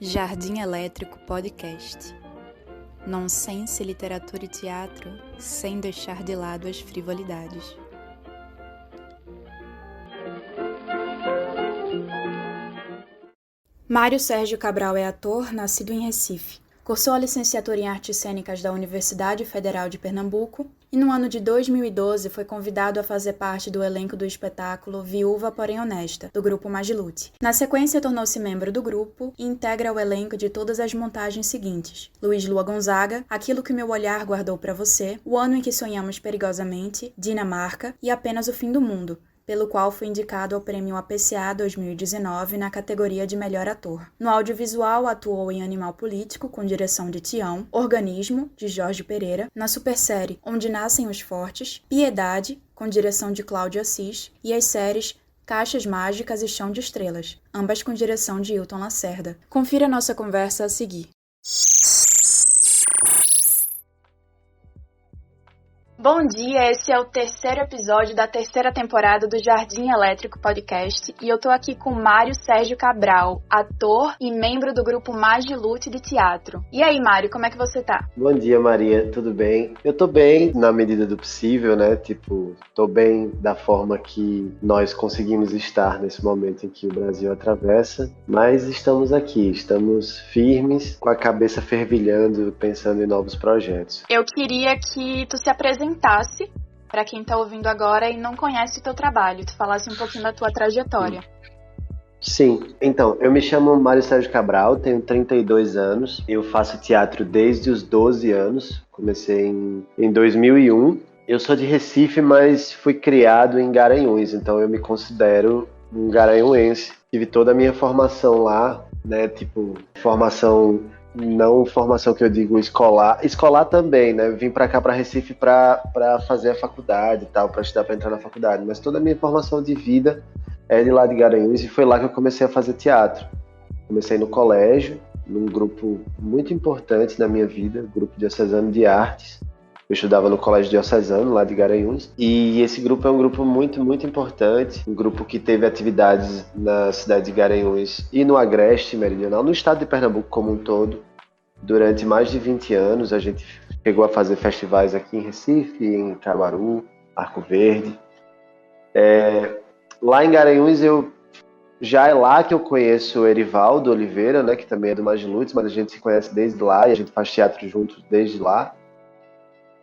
Jardim Elétrico Podcast. Nonsense, literatura e teatro, sem deixar de lado as frivolidades. Mário Sérgio Cabral é ator, nascido em Recife. Cursou a licenciatura em Artes Cênicas da Universidade Federal de Pernambuco e no ano de 2012 foi convidado a fazer parte do elenco do espetáculo Viúva Porém Honesta, do grupo Magilute. Na sequência tornou-se membro do grupo e integra o elenco de todas as montagens seguintes: Luiz Lua Gonzaga, Aquilo que Meu Olhar Guardou Pra Você, O Ano em que Sonhamos Perigosamente, Dinamarca e Apenas o Fim do Mundo, pelo qual foi indicado ao Prêmio APCA 2019 na categoria de Melhor Ator. No audiovisual, atuou em Animal Político, com direção de Tião, Organismo, de Jorge Pereira, na supersérie Onde Nascem os Fortes, Piedade, com direção de Cláudio Assis, e as séries Caixas Mágicas e Chão de Estrelas, ambas com direção de Hilton Lacerda. Confira nossa conversa a seguir. Bom dia, esse é o terceiro episódio da terceira temporada do Jardim Elétrico Podcast e eu tô aqui com Mário Sérgio Cabral, ator e membro do grupo Magilute de teatro. E aí, Mário, como é que você tá? Bom dia, Maria, tudo bem? Eu tô bem na medida do possível, né? Tô bem da forma que nós conseguimos estar nesse momento em que o Brasil atravessa, mas estamos aqui, estamos firmes, com a cabeça fervilhando, pensando em novos projetos. Eu queria que tu se apresentasse para quem tá ouvindo agora e não conhece o teu trabalho, tu falasse um pouquinho da tua trajetória. Sim, então, eu me chamo Mário Sérgio Cabral, tenho 32 anos, eu faço teatro desde os 12 anos, comecei em 2001. Eu sou de Recife, mas fui criado em Garanhuns, então eu me considero um garanhuense. Tive toda a minha formação lá, né, não formação que eu digo escolar também, né? Vim pra cá, pra Recife, pra fazer a faculdade e tal, pra estudar, pra entrar na faculdade. Mas toda a minha formação de vida é de lá de Garanhuns e foi lá que eu comecei a fazer teatro. Comecei no colégio, num grupo muito importante na minha vida, Grupo Diocesano de Artes. Eu estudava no Colégio Diocesano, lá de Garanhuns, e esse grupo é um grupo muito, muito importante, um grupo que teve atividades na cidade de Garanhuns e no Agreste Meridional, no estado de Pernambuco como um todo. Durante mais de 20 anos, a gente chegou a fazer festivais aqui em Recife, em Caruaru, Arco Verde. Lá em Garanhuns, já é lá que eu conheço o Erivaldo Oliveira, né, que também é do Magilutes, mas a gente se conhece desde lá e a gente faz teatro juntos desde lá.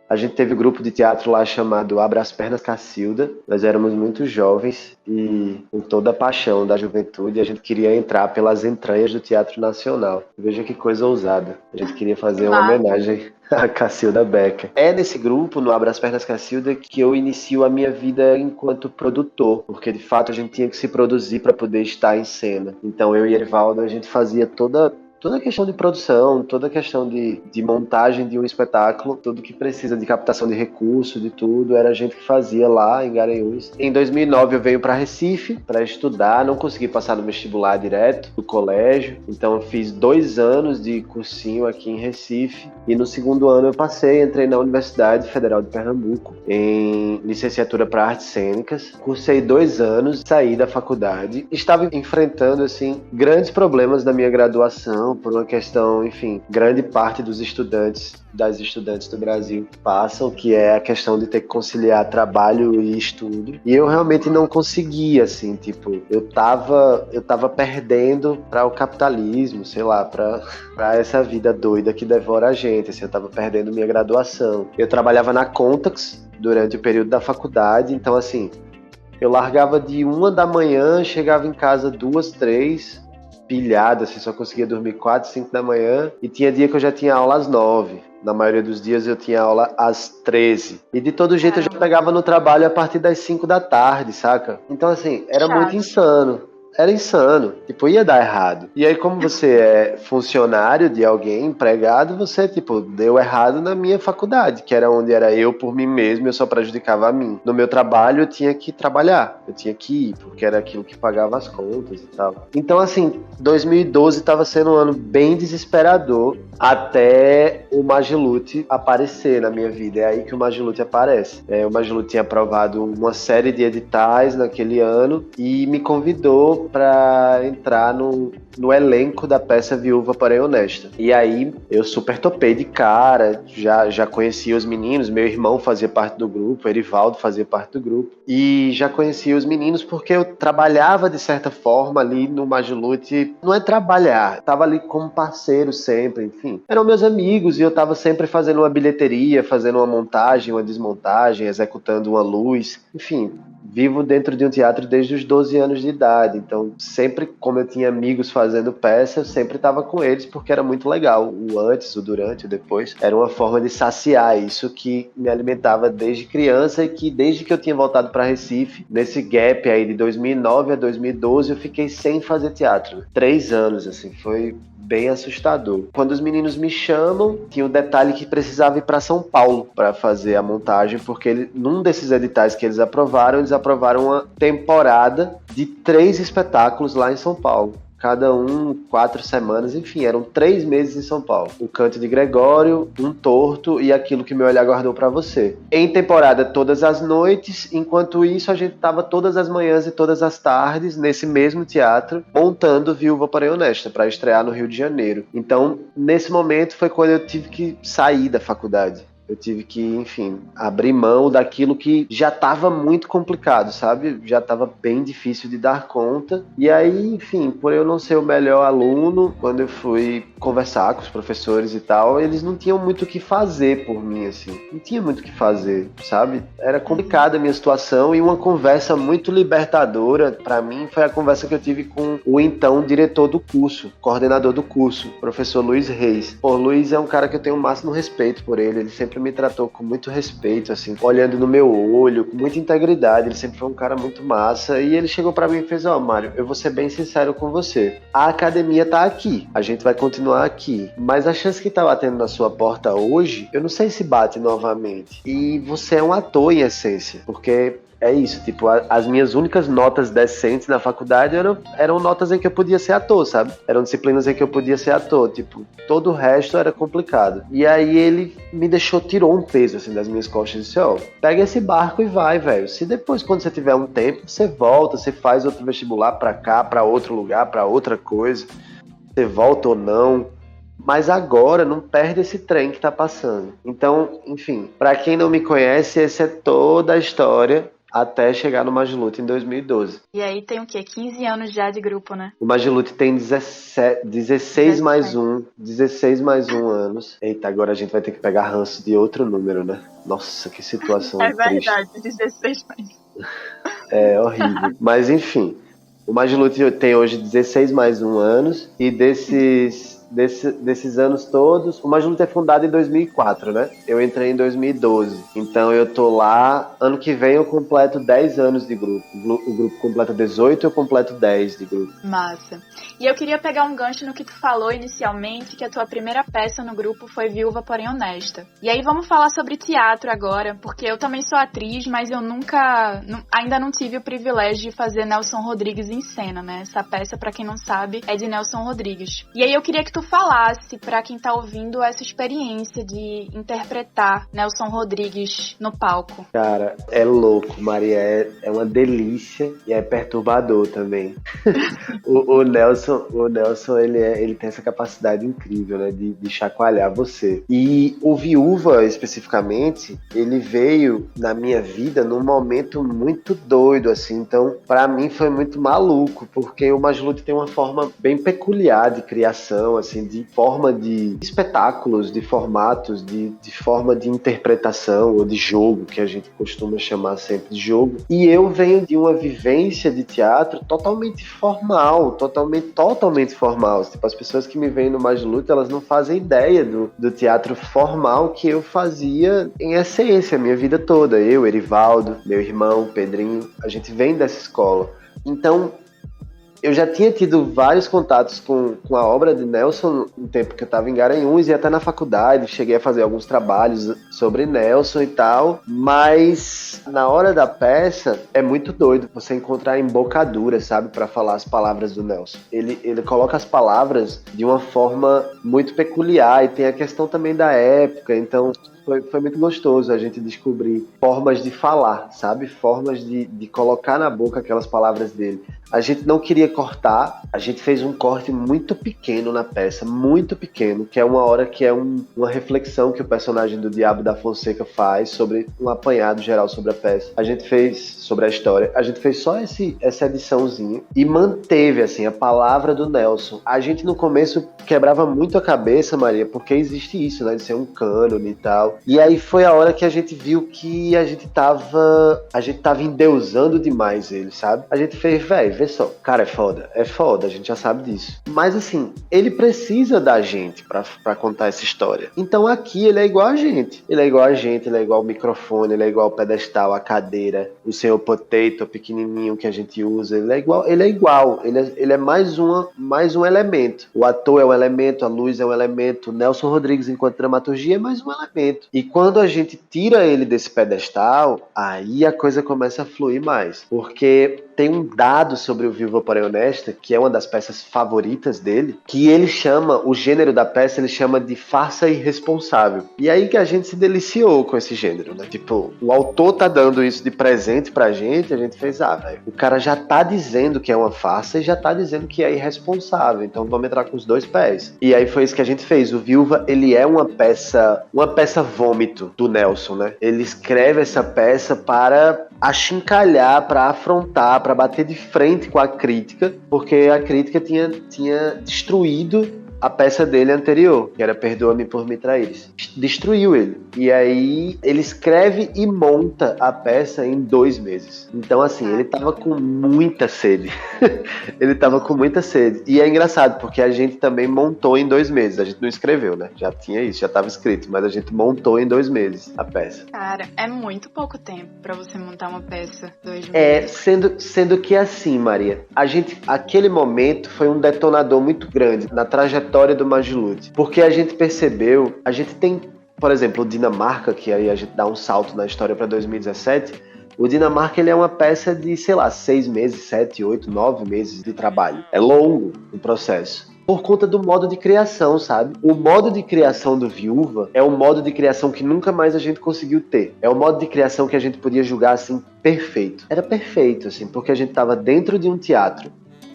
A gente teve um grupo de teatro lá chamado Abra as Pernas Cacilda. Nós éramos muito jovens e com toda a paixão da juventude a gente queria entrar pelas entranhas do Teatro Nacional. Veja que coisa ousada. A gente queria fazer uma homenagem a Cacilda Becker. É nesse grupo, no Abra as Pernas Cacilda, que eu inicio a minha vida enquanto produtor, porque de fato a gente tinha que se produzir para poder estar em cena. Então eu e Erivaldo, a gente fazia toda a questão de produção, toda a questão de montagem de um espetáculo, tudo que precisa de captação de recursos, de tudo, era a gente que fazia lá em Garanhuns. Em 2009 eu venho para Recife para estudar, não consegui passar no vestibular direto do colégio, então eu fiz 2 anos de cursinho aqui em Recife e no segundo ano eu passei, entrei na Universidade Federal de Pernambuco em licenciatura para Artes Cênicas, cursei 2 anos, saí da faculdade, estava enfrentando assim grandes problemas na minha graduação, por uma questão, enfim, grande parte das estudantes do Brasil passam, que é a questão de ter que conciliar trabalho e estudo. E eu realmente não conseguia, assim, eu tava perdendo para o capitalismo, sei lá, para essa vida doida que devora a gente, assim, eu tava perdendo minha graduação. Eu trabalhava na Contax durante o período da faculdade, então, assim, eu largava de 1 da manhã, chegava em casa 2, 3, pilhado, assim, só conseguia dormir 4, 5 da manhã, e tinha dia que eu já tinha aula às 9. Na maioria dos dias eu tinha aula às 13. E de todo jeito eu já pegava no trabalho a partir das 5 da tarde, saca? Então, assim, era muito insano. Era insano, ia dar errado. E aí, como você é funcionário de alguém, empregado, você, deu errado na minha faculdade, que era onde era eu por mim mesmo, eu só prejudicava a mim. No meu trabalho, eu tinha que trabalhar, eu tinha que ir, porque era aquilo que pagava as contas e tal. Então, assim, 2012 estava sendo um ano bem desesperador, até o Magilute aparecer na minha vida. É aí que o Magilute aparece. O Magilute tinha aprovado uma série de editais naquele ano e me convidou pra entrar no elenco da peça Viúva Porém Honesta. E aí eu super topei de cara, já conhecia os meninos, meu irmão fazia parte do grupo, Erivaldo fazia parte do grupo, e já conhecia os meninos porque eu trabalhava de certa forma ali no Majulute. Não é trabalhar, tava ali como parceiro sempre, enfim. Eram meus amigos e eu tava sempre fazendo uma bilheteria, fazendo uma montagem, uma desmontagem, executando uma luz, enfim. Vivo dentro de um teatro desde os 12 anos de idade, então sempre, como eu tinha amigos fazendo peça, eu sempre estava com eles porque era muito legal. O antes, o durante, o depois, era uma forma de saciar isso que me alimentava desde criança e que desde que eu tinha voltado para Recife, nesse gap aí de 2009 a 2012, eu fiquei sem fazer teatro. 3 anos, assim, foi bem assustador. Quando os meninos me chamam, tinha o detalhe que precisava ir para São Paulo para fazer a montagem, porque num desses editais que eles aprovaram uma temporada de 3 espetáculos lá em São Paulo. Cada um 4 semanas, enfim, eram 3 meses em São Paulo. O Canto de Gregório, Um Torto e Aquilo que Meu Olhar Guardou pra Você. Em temporada todas as noites, enquanto isso a gente estava todas as manhãs e todas as tardes nesse mesmo teatro, montando Viúva Porém Honesta, para estrear no Rio de Janeiro. Então, nesse momento foi quando eu tive que sair da faculdade. Eu tive que, enfim, abrir mão daquilo que já estava muito complicado, sabe? Já estava bem difícil de dar conta. E aí, enfim, por eu não ser o melhor aluno, quando eu fui conversar com os professores e tal, eles não tinham muito o que fazer por mim, assim. Não tinha muito o que fazer, sabe? Era complicada a minha situação e uma conversa muito libertadora, para mim, foi a conversa que eu tive com o então diretor do curso, coordenador do curso, professor Luiz Reis. Pô, Luiz é um cara que eu tenho o máximo respeito por ele sempre me tratou com muito respeito, assim, olhando no meu olho, com muita integridade. Ele sempre foi um cara muito massa. E ele chegou pra mim e fez: ó, Mário, eu vou ser bem sincero com você. A academia tá aqui, a gente vai continuar aqui, mas a chance que tá batendo na sua porta hoje, eu não sei se bate novamente. E você é um ator em essência, porque é isso, tipo, as minhas únicas notas decentes na faculdade eram notas em que eu podia ser ator, sabe? Eram disciplinas em que eu podia ser ator, tipo, todo o resto era complicado. E aí ele me tirou um peso, assim, das minhas costas e disse: ó, pega esse barco e vai, velho. Se depois, quando você tiver um tempo, você volta, você faz outro vestibular pra cá, pra outro lugar, pra outra coisa, você volta ou não, mas agora não perde esse trem que tá passando. Então, enfim, pra quem não me conhece, essa é toda a história até chegar no Majulute em 2012. E aí tem o quê? 15 anos já de grupo, né? O Majulute tem 16 mais 1 anos. Eita, agora a gente vai ter que pegar ranço de outro número, né? Nossa, que situação triste. É verdade, 16 mais 1. É horrível. Mas enfim, o Majulute tem hoje 16 mais 1 anos e desses anos todos, o Majulute é fundado em 2004, né? Eu entrei em 2012, então eu tô lá. Ano que vem eu completo 10 anos de grupo. O grupo completa 18, eu completo 10 de grupo. Massa. E eu queria pegar um gancho no que tu falou inicialmente, que a tua primeira peça no grupo foi Viúva Porém Honesta. E aí vamos falar sobre teatro agora, porque eu também sou atriz, mas eu ainda não tive o privilégio de fazer Nelson Rodrigues em cena, né? Essa peça, pra quem não sabe, é de Nelson Rodrigues. E aí eu queria que tu falasse pra quem tá ouvindo essa experiência de interpretar Nelson Rodrigues no palco. Cara, é louco, Maria, é uma delícia e é perturbador também. o Nelson, ele tem essa capacidade incrível, né, de chacoalhar você. E o Viúva, especificamente, ele veio na minha vida num momento muito doido, assim. Então, pra mim foi muito maluco, porque o Majulute tem uma forma bem peculiar de criação, assim, de forma de espetáculos, de formatos, de forma de interpretação ou de jogo, que a gente costuma chamar sempre de jogo. E eu venho de uma vivência de teatro totalmente formal, totalmente formal. Tipo, as pessoas que me veem no Majulute, elas não fazem ideia do teatro formal que eu fazia em essência a minha vida toda. Eu, Erivaldo, meu irmão, Pedrinho, a gente vem dessa escola. Então, eu já tinha tido vários contatos com a obra de Nelson no tempo que eu estava em Garanhuns e até na faculdade, cheguei a fazer alguns trabalhos sobre Nelson e tal, mas na hora da peça é muito doido você encontrar embocadura, sabe, para falar as palavras do Nelson. Ele coloca as palavras de uma forma muito peculiar e tem a questão também da época, então foi muito gostoso a gente descobrir formas de falar, sabe? Formas de colocar na boca aquelas palavras dele. A gente não queria cortar, a gente fez um corte muito pequeno na peça, muito pequeno, que é uma hora que é uma reflexão que o personagem do Diabo da Fonseca faz sobre um apanhado geral sobre a peça. A gente fez sobre a história, a gente fez só essa ediçãozinha e manteve, assim, a palavra do Nelson. A gente no começo quebrava muito a cabeça, Maria, porque existe isso, né, de ser um cânone e tal. E aí foi a hora que a gente viu que a gente tava endeusando demais ele, sabe? A gente fez, velho, vê só, cara, é foda, a gente já sabe disso. Mas assim, ele precisa da gente pra contar essa história. Então aqui ele é igual a gente. Ele é igual a gente, ele é igual o microfone, ele é igual o pedestal, a cadeira, o Senhor Potato pequenininho que a gente usa. Ele é igual. Ele é mais um elemento. O ator é um elemento, a luz é um elemento, o Nelson Rodrigues enquanto dramaturgia é mais um elemento. E quando a gente tira ele desse pedestal, aí a coisa começa a fluir mais. Porque tem um dado sobre o Viúva Porém Honesta, que é uma das peças favoritas dele, que ele chama, o gênero da peça, ele chama de farsa irresponsável. E aí que a gente se deliciou com esse gênero, né? Tipo, o autor tá dando isso de presente pra gente, a gente fez, velho, o cara já tá dizendo que é uma farsa e já tá dizendo que é irresponsável, então vamos entrar com os dois pés. E aí foi isso que a gente fez. O Viúva, ele é uma peça vômito do Nelson, né? Ele escreve essa peça para achincalhar, para afrontar, para bater de frente com a crítica, porque a crítica tinha destruído a peça dele anterior, que era Perdoa-me por Me Traíres. Destruiu ele. E aí ele escreve e monta a peça em 2 meses. Então assim, ele tava com muita sede. Ele tava com muita sede. E é engraçado, porque a gente também montou em 2 meses. A gente não escreveu, né? Já tinha isso, já tava escrito, mas a gente montou em 2 meses a peça. Cara, é muito pouco tempo pra você montar uma peça, 2 meses. Sendo que assim, Maria, aquele momento foi um detonador muito grande na trajetória do Magilute, porque a gente percebeu, a gente tem, por exemplo, o Dinamarca, que aí a gente dá um salto na história para 2017. O Dinamarca, ele é uma peça de, sei lá, 6 meses, 7, 8, 9 meses de trabalho. É longo o processo. Por conta do modo de criação, sabe? O modo de criação do Viúva é um modo de criação que nunca mais a gente conseguiu ter. É um modo de criação que a gente podia julgar, assim, perfeito. Era perfeito, assim, porque a gente estava dentro de um teatro,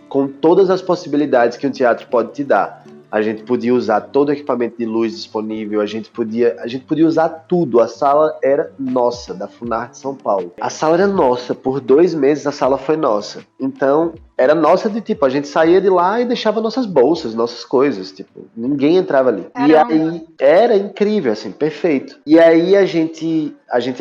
com todas as possibilidades que um teatro pode te dar. A gente podia usar todo o equipamento de luz disponível, a gente podia usar tudo. A sala era nossa, da Funarte São Paulo. A sala era nossa, por 2 meses a sala foi nossa. Então, era nossa de tipo, a gente saía de lá e deixava nossas bolsas, nossas coisas, tipo, ninguém entrava ali. Caramba. E aí, era incrível, assim, perfeito. E aí a gente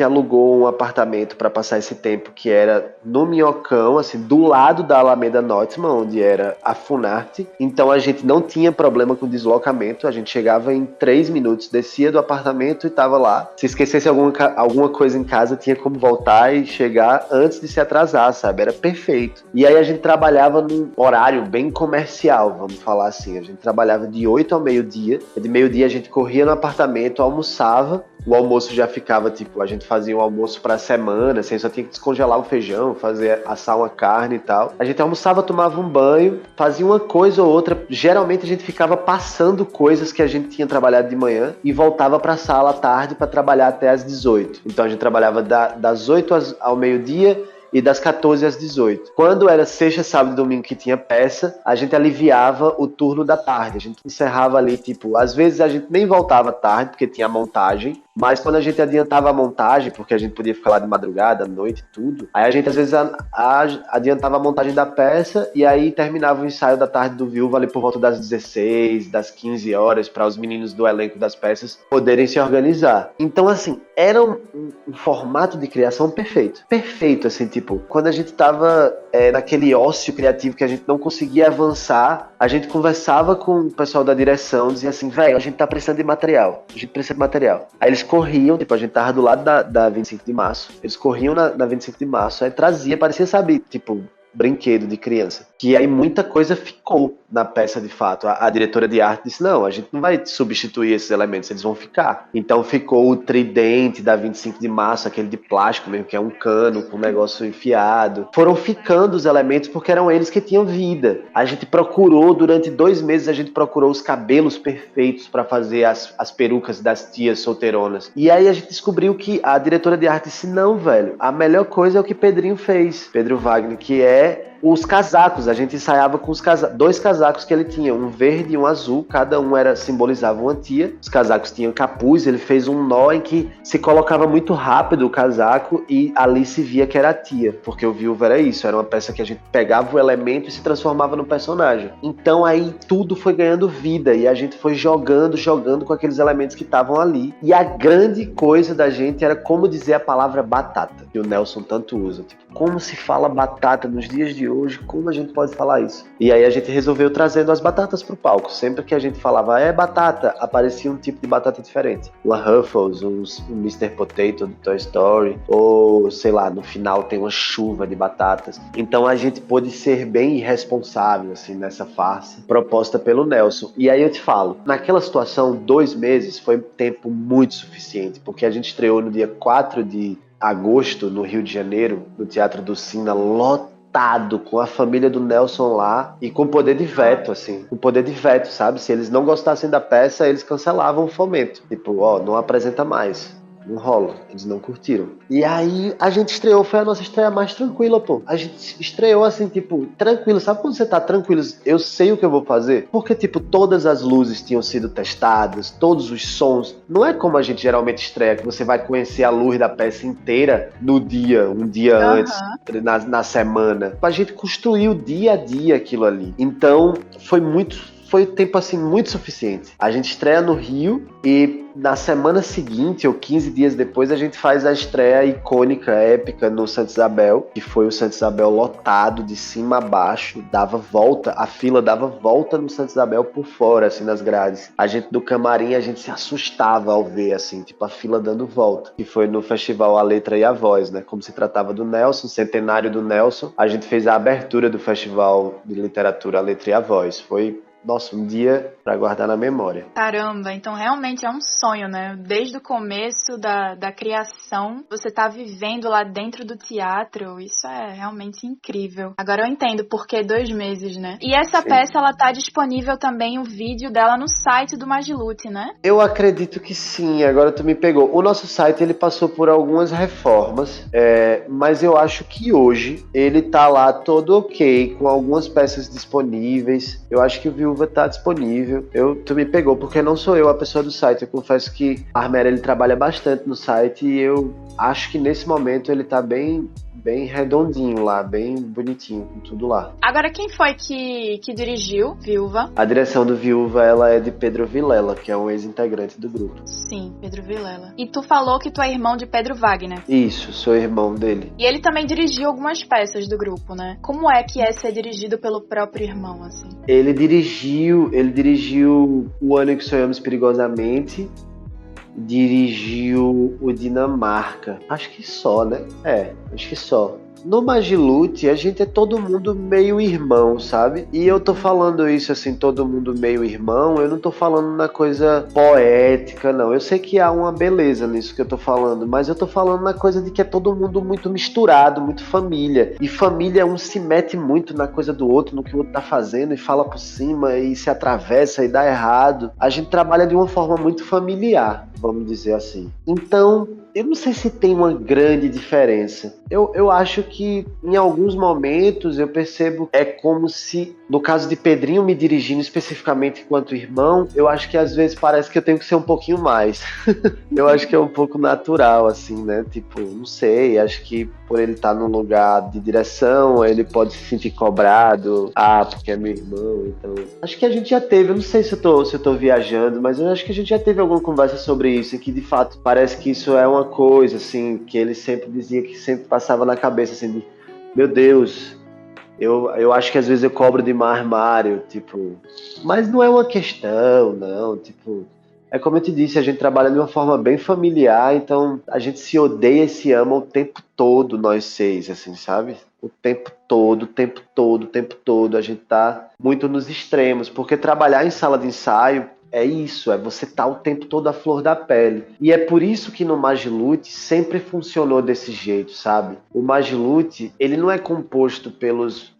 alugou um apartamento para passar esse tempo, que era no Minhocão, assim, do lado da Alameda Neutzmann, onde era a Funarte. Então a gente não tinha problema com deslocamento, a gente chegava em 3 minutos, descia do apartamento e tava lá. Se esquecesse alguma coisa em casa, tinha como voltar e chegar antes de se atrasar, sabe? Era perfeito. E aí a gente trabalhava num horário bem comercial, vamos falar assim. A gente trabalhava de 8 ao meio-dia. De meio-dia a gente corria no apartamento, almoçava. O almoço já ficava, tipo, a gente fazia um almoço pra semana, assim, só tinha que descongelar o feijão, assar uma carne e tal. A gente almoçava, tomava um banho, fazia uma coisa ou outra. Geralmente a gente ficava passando coisas que a gente tinha trabalhado de manhã e voltava pra sala à tarde pra trabalhar até às 18. Então a gente trabalhava das 8 ao meio-dia e das 14 às 18. Quando era sexta, sábado e domingo que tinha peça, a gente aliviava o turno da tarde. A gente encerrava ali, tipo, às vezes a gente nem voltava tarde, porque tinha montagem, mas quando a gente adiantava a montagem, porque a gente podia ficar lá de madrugada, à noite, tudo, aí a gente às vezes adiantava a montagem da peça e aí terminava o ensaio da tarde do Viúva ali por volta das 16, das 15 horas, para os meninos do elenco das peças poderem se organizar. Então, assim, era um formato de criação perfeito. Perfeito, assim, tipo, quando a gente tava naquele ócio criativo que a gente não conseguia avançar, a gente conversava com o pessoal da direção, dizia assim, velho, a gente tá precisando de material. A gente precisa de material. Aí eles corriam, tipo, a gente tava do lado da 25 de março, eles corriam na 25 de março, aí trazia, parecia, sabe, tipo, brinquedo de criança. que aí muita coisa ficou na peça de fato. A diretora de arte disse, não, a gente não vai substituir esses elementos, eles vão ficar. Então ficou o tridente da 25 de março, aquele de plástico mesmo, que é um cano com um negócio enfiado. Foram ficando os elementos porque eram eles que tinham vida. A gente procurou, durante 2 meses, a gente procurou os cabelos perfeitos para fazer as perucas das tias solteironas. E aí a gente descobriu que a diretora de arte disse, não, velho, a melhor coisa é o que Pedrinho fez, Pedro Wagner, que é os casacos. A gente ensaiava com os 2 casacos que ele tinha, um verde e um azul, cada um simbolizava uma tia. Os casacos tinham capuz, ele fez um nó em que se colocava muito rápido o casaco e ali se via que era a tia, porque o Viúva era isso, era uma peça que a gente pegava o elemento e se transformava no personagem. Então aí tudo foi ganhando vida e a gente foi jogando com aqueles elementos que estavam ali. E a grande coisa da gente era como dizer a palavra batata, que o Nelson tanto usa. Tipo, como se fala batata nos dias de hoje, como a gente pode falar isso? E aí a gente resolveu trazendo as batatas pro palco. Sempre que a gente falava, é batata, aparecia um tipo de batata diferente. Uma Ruffles, um Mr. Potato do Toy Story, ou sei lá, no final tem uma chuva de batatas. Então a gente pôde ser bem irresponsável, assim, nessa farsa proposta pelo Nelson. E aí eu te falo, naquela situação, 2 meses foi tempo muito suficiente, porque a gente estreou no dia 4 de agosto, no Rio de Janeiro, no Teatro do Sina, lotado, com a família do Nelson lá e com poder de veto, assim, com poder de veto, sabe? Se eles não gostassem da peça, eles cancelavam o fomento. Tipo, ó, não apresenta mais. Não rola, eles não curtiram. E aí a gente estreou, foi a nossa estreia mais tranquila, pô. A gente estreou assim, tipo, tranquilo. Sabe quando você tá tranquilo? Eu sei o que eu vou fazer. Porque, tipo, todas as luzes tinham sido testadas, todos os sons. Não é como a gente geralmente estreia, que você vai conhecer a luz da peça inteira no dia, um dia antes, na semana. A gente construiu dia a dia aquilo ali. Então, foi tempo assim muito suficiente. A gente estreia no Rio e na semana seguinte, ou 15 dias depois, a gente faz a estreia icônica, épica no Santa Isabel, que foi o Santa Isabel lotado de cima a baixo, dava volta, a fila dava volta no Santa Isabel por fora, assim, nas grades. A gente do camarim, a gente se assustava ao ver, assim, tipo, a fila dando volta. Que foi no festival A Letra e a Voz, né? Como se tratava do Nelson, centenário do Nelson, a gente fez a abertura do festival de literatura A Letra e a Voz. Foi, nossa, um dia pra guardar na memória. Caramba, então realmente é um sonho, né? Desde o começo da criação, você tá vivendo lá dentro do teatro, isso é realmente incrível. Agora eu entendo por que 2 meses, né? E essa peça, ela tá disponível também, o vídeo dela no site do Magilute, né? Eu acredito que sim, agora tu me pegou. O nosso site, ele passou por algumas reformas, mas eu acho que hoje ele tá lá todo ok, com algumas peças disponíveis. Eu acho que o Viúva tá disponível. Tu me pegou, porque não sou eu a pessoa do site. Eu confesso que a Armera, ele trabalha bastante no site e eu acho que nesse momento ele tá bem redondinho lá, bem bonitinho, com tudo lá. Agora, quem foi que dirigiu Viúva? A direção do Viúva, ela é de Pedro Vilela, que é um ex-integrante do grupo. Sim, Pedro Vilela. E tu falou que tu é irmão de Pedro Wagner. Isso, sou irmão dele. E ele também dirigiu algumas peças do grupo, né? Como é que é ser dirigido pelo próprio irmão, assim? Ele dirigiu O Ano em que Sonhamos Perigosamente, dirigiu o Dinamarca. Acho que só, né? Acho que só. No Magilute, a gente é todo mundo meio irmão, sabe? E eu tô falando isso assim, todo mundo meio irmão, eu não tô falando na coisa poética, não. Eu sei que há uma beleza nisso que eu tô falando, mas eu tô falando na coisa de que é todo mundo muito misturado, muito família. E família, um se mete muito na coisa do outro, no que o outro tá fazendo, e fala por cima, e se atravessa, e dá errado. A gente trabalha de uma forma muito familiar, vamos dizer assim. Então, eu não sei se tem uma grande diferença. Eu acho que em alguns momentos eu percebo, é como se, no caso de Pedrinho me dirigindo especificamente enquanto irmão, eu acho que às vezes parece que eu tenho que ser um pouquinho mais. Eu acho que é um pouco natural, assim, né? Tipo, não sei, acho que por ele estar num lugar de direção, ele pode se sentir cobrado. Porque é meu irmão, então... Acho que a gente já teve, eu não sei se eu tô viajando, mas eu acho que a gente já teve alguma conversa sobre isso, e que de fato parece que isso é uma coisa, assim, que ele sempre dizia, que sempre passava na cabeça, assim, de, meu Deus, eu acho que às vezes eu cobro demais Mário, tipo, mas não é uma questão, não, tipo, é como eu te disse, a gente trabalha de uma forma bem familiar, então a gente se odeia e se ama o tempo todo, nós 6, assim, sabe? O tempo todo, o tempo todo, o tempo todo. A gente tá muito nos extremos, porque trabalhar em sala de ensaio é isso, é você tá o tempo todo à flor da pele. E é por isso que no Magilute sempre funcionou desse jeito, sabe? O Magilute, ele não é composto pelos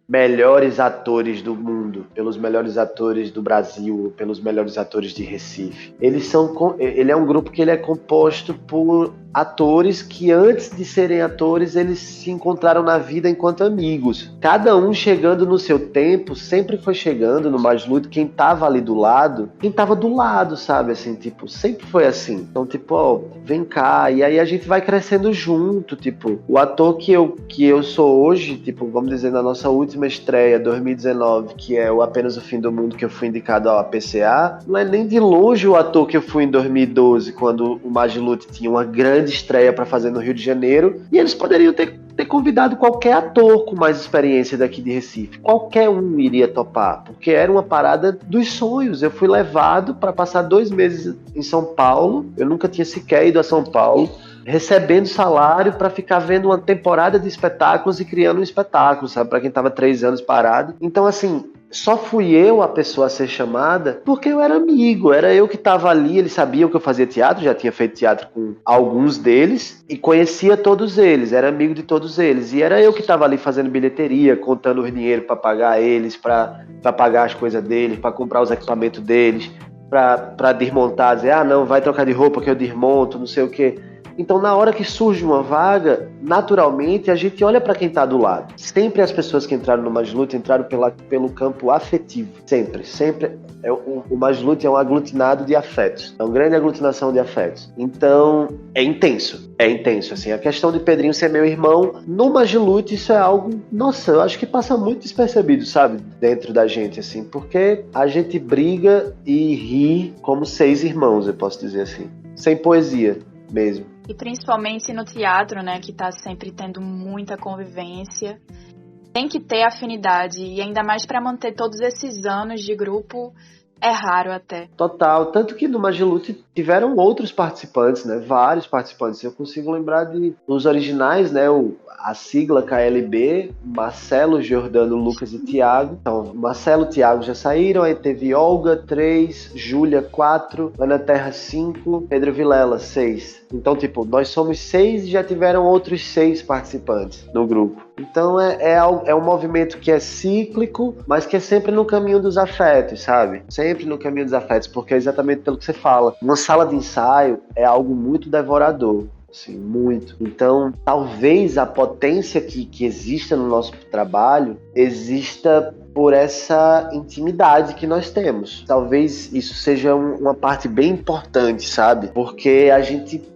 melhores atores do mundo, pelos melhores atores do Brasil, pelos melhores atores de Recife. Ele é um grupo que ele é composto por atores que antes de serem atores eles se encontraram na vida enquanto amigos. Cada um chegando no seu tempo, sempre foi chegando no Magilute quem tava ali do lado, quem tava do lado, sabe, assim, tipo, sempre foi assim. Então, tipo, ó, vem cá, e aí a gente vai crescendo junto, tipo, o ator que eu sou hoje, tipo, vamos dizer, na nossa última estreia, 2019, que é o Apenas o Fim do Mundo, que eu fui indicado ao APCA, não é nem de longe o ator que eu fui em 2012, quando o Magilute tinha uma grande estreia para fazer no Rio de Janeiro, e eles poderiam ter convidado qualquer ator com mais experiência daqui de Recife. Qualquer um iria topar, porque era uma parada dos sonhos. Eu fui levado para passar 2 meses em São Paulo, eu nunca tinha sequer ido a São Paulo, recebendo salário para ficar vendo uma temporada de espetáculos e criando um espetáculo, sabe? Para quem tava 3 anos parado. Então, assim, só fui eu a pessoa a ser chamada porque eu era amigo, era eu que estava ali, eles sabiam que eu fazia teatro, já tinha feito teatro com alguns deles e conhecia todos eles, era amigo de todos eles, e era eu que estava ali fazendo bilheteria, contando o dinheiro para pagar eles, para pagar as coisas deles, para comprar os equipamentos deles, para desmontar, dizer, ah não, vai trocar de roupa que eu desmonto, não sei o que. Então, na hora que surge uma vaga, naturalmente, a gente olha para quem está do lado. Sempre as pessoas que entraram no Magilute entraram pelo campo afetivo. Sempre. O Magilute é um aglutinado de afetos. É uma grande aglutinação de afetos. Então, é intenso. É intenso, assim. A questão de Pedrinho ser meu irmão, no Magilute, isso é algo... Nossa, eu acho que passa muito despercebido, sabe? Dentro da gente, assim. Porque a gente briga e ri como 6 irmãos, eu posso dizer assim. Sem poesia mesmo. E principalmente no teatro, né, que tá sempre tendo muita convivência, tem que ter afinidade, e ainda mais para manter todos esses anos de grupo, é raro até. Total, tanto que no Magilute tiveram outros participantes, né, vários participantes, eu consigo lembrar dos originais, né, a sigla KLB, Marcelo, Giordano, Lucas e Thiago. Então, Marcelo e Thiago já saíram, aí teve Olga, 3, Júlia, 4, Ana Terra, 5, Pedro Vilela, 6. Então, tipo, nós somos 6 e já tiveram outros 6 participantes no grupo. Então, é um movimento que é cíclico, mas que é sempre no caminho dos afetos, sabe? Sempre no caminho dos afetos, porque é exatamente pelo que você fala. Uma sala de ensaio é algo muito devorador. Assim, muito. Então, talvez a potência que exista no nosso trabalho exista por essa intimidade que nós temos. Talvez isso seja uma parte bem importante, sabe? Porque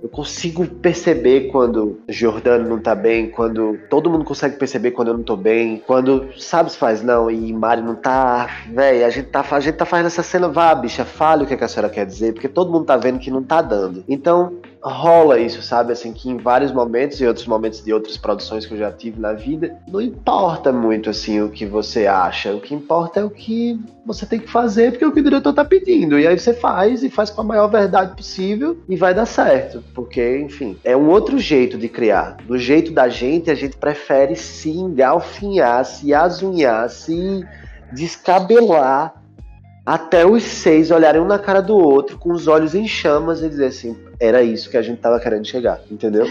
eu consigo perceber quando Giordano não tá bem, quando todo mundo consegue perceber quando eu não tô bem, quando, sabe, se faz não, e Mari não tá, velho, a gente tá fazendo essa cena, vá, bicha, fale o que a senhora quer dizer, porque todo mundo tá vendo que não tá dando. Então, rola isso, sabe? Assim, que em vários momentos e outros momentos de outras produções que eu já tive na vida, não importa muito, assim, o que você acha. O que importa é o que você tem que fazer, porque é o que o diretor tá pedindo. E aí você faz, e faz com a maior verdade possível, e vai dar certo. Porque, enfim, é um outro jeito de criar. Do jeito da gente, a gente prefere se engalfinhar, se azunhar, se descabelar, até os 6 olharem um na cara do outro, com os olhos em chamas, e dizer assim, era isso que a gente tava querendo chegar, entendeu?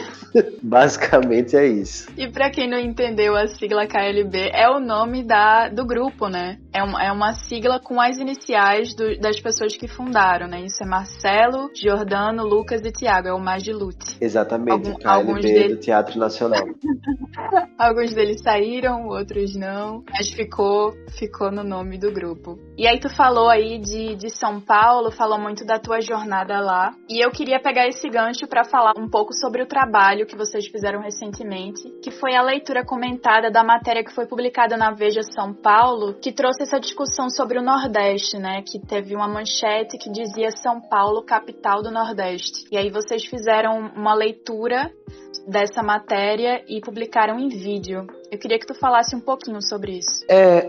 Basicamente é isso. E pra quem não entendeu, a sigla KLB é o nome do grupo, né? É uma sigla com as iniciais das pessoas que fundaram, né? Isso é Marcelo, Giordano, Lucas e Thiago, é o Magilute. Exatamente, KLB do Teatro Nacional. Alguns deles saíram, outros não, mas ficou no nome do grupo. E aí tu falou aí de São Paulo, falou muito da tua jornada lá, e eu queria pegar esse gancho para falar um pouco sobre o trabalho que vocês fizeram recentemente, que foi a leitura comentada da matéria que foi publicada na Veja São Paulo, que trouxe essa discussão sobre o Nordeste, né, que teve uma manchete que dizia São Paulo, capital do Nordeste. E aí vocês fizeram uma leitura dessa matéria e publicaram em vídeo. Eu queria que tu falasse um pouquinho sobre isso.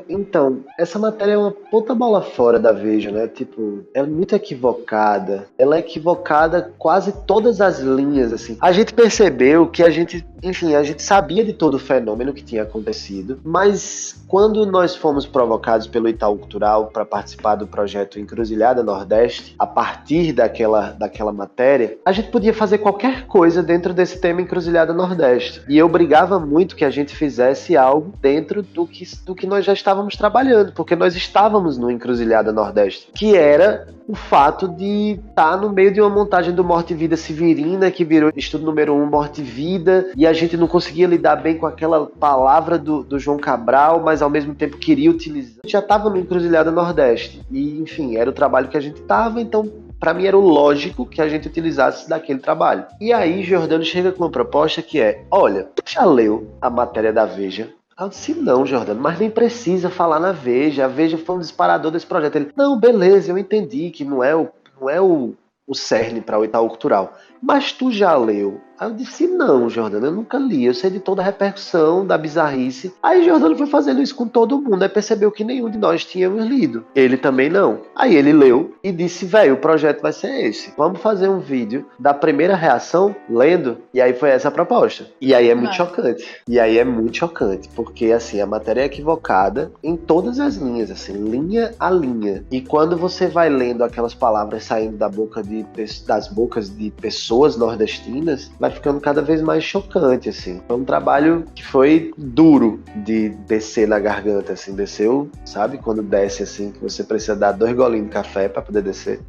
Então, essa matéria é uma puta bola fora da Veja, né? Tipo, ela é muito equivocada. Ela é equivocada quase todas as linhas, assim. A gente percebeu que a gente enfim, a gente sabia de todo o fenômeno que tinha acontecido, mas quando nós fomos provocados pelo Itaú Cultural para participar do projeto Encruzilhada Nordeste, a partir daquela matéria, a gente podia fazer qualquer coisa dentro desse tema Encruzilhada Nordeste. E eu brigava muito que a gente fizesse algo dentro do que nós já estávamos trabalhando, porque nós estávamos no Encruzilhada Nordeste, que era o fato de estar no meio de uma montagem do Morte e Vida Severina, que virou estudo número 1, Morte e Vida, e a gente não conseguia lidar bem com aquela palavra do João Cabral, mas ao mesmo tempo queria utilizar. Já estava no Encruzilhada Nordeste, e enfim, era o trabalho que a gente estava, então para mim era o lógico que a gente utilizasse daquele trabalho. E aí Giordano chega com uma proposta que é, olha, tu já leu a matéria da Veja? Eu disse, não, Giordano, mas nem precisa falar na Veja. A Veja foi um disparador desse projeto. Ele, não, beleza, eu entendi que não é o cerne para o Itaú Cultural. Mas tu já leu? Aí eu disse, não, Giordano, eu nunca li. Eu sei de toda a repercussão, da bizarrice. Aí Giordano foi fazendo isso com todo mundo. Aí percebeu que nenhum de nós tínhamos lido. Ele também não. Aí ele leu e disse, velho, o projeto vai ser esse. Vamos fazer um vídeo da primeira reação lendo. E aí foi essa a proposta. E aí é muito chocante. E aí é muito chocante. Porque, assim, a matéria é equivocada em todas as linhas, assim, linha a linha. E quando você vai lendo aquelas palavras saindo das bocas de pessoas nordestinas, vai ficando cada vez mais chocante, assim. Foi um trabalho que foi duro de descer na garganta, assim. Desceu, sabe? Quando desce, assim, que você precisa dar 2 golinhos de café pra poder descer.